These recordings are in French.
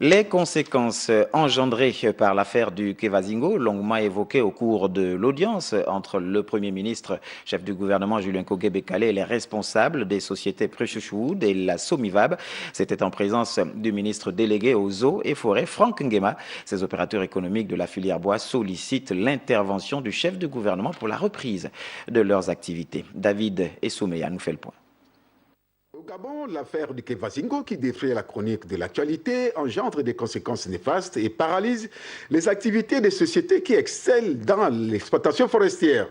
Les conséquences engendrées par l'affaire du Kevazingo, longuement évoquées au cours de l'audience entre le Premier ministre, chef du gouvernement Julien Kogué-Bekale et les responsables des sociétés Precious Wood et la Somivab, c'était en présence du ministre délégué aux eaux et forêts, Franck Nguema. Ces opérateurs économiques de la filière bois sollicitent l'intervention du chef du gouvernement pour la reprise de leurs activités. David Essoumeya nous fait le point. Au Gabon, l'affaire du Kevazingo, qui défraie la chronique de l'actualité, engendre des conséquences néfastes et paralyse les activités des sociétés qui excellent dans l'exploitation forestière.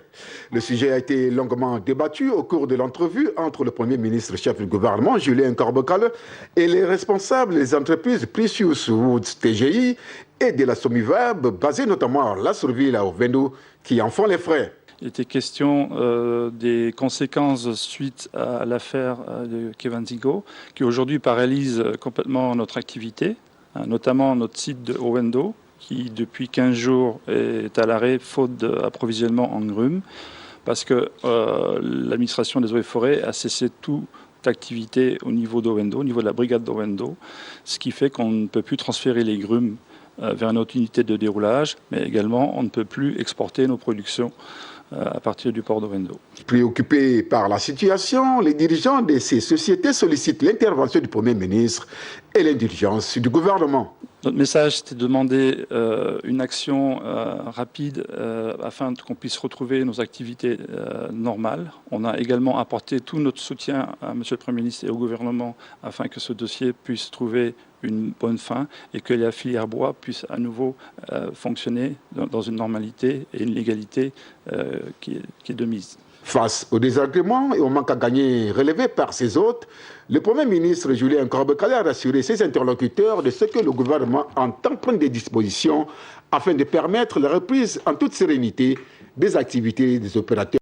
Le sujet a été longuement débattu au cours de l'entrevue entre le Premier ministre chef du gouvernement, Julien Kogué-Bekale, et les responsables des entreprises Precious Woods TGI et de la Somivab, basées notamment à La Sourville à Ovendo, qui en font les frais. Il était question des conséquences suite à l'affaire de Kevazingo, qui aujourd'hui paralyse complètement notre activité, notamment notre site de Ovendo, qui depuis 15 jours est à l'arrêt faute d'approvisionnement en grumes, parce que l'administration des eaux et forêts a cessé toute activité au niveau d'Ovendo, au niveau de la brigade d'Ovendo, ce qui fait qu'on ne peut plus transférer les grumes vers une autre unité de déroulage, mais également on ne peut plus exporter nos productions à partir du port d'Ovendo. Préoccupés par la situation, les dirigeants de ces sociétés sollicitent l'intervention du Premier ministre et l'indulgence du gouvernement. Notre message, c'était de demander une action rapide afin qu'on puisse retrouver nos activités normales. On a également apporté tout notre soutien à M. le Premier ministre et au gouvernement afin que ce dossier puisse trouver une bonne fin et que la filière bois puisse à nouveau fonctionner dans une normalité et une légalité qui est de mise. Face au désagrément et au manque à gagner relevé par ses hôtes, le Premier ministre Julien Kogué-Bekale a rassuré ses interlocuteurs de ce que le gouvernement entend prendre des dispositions afin de permettre la reprise en toute sérénité des activités des opérateurs.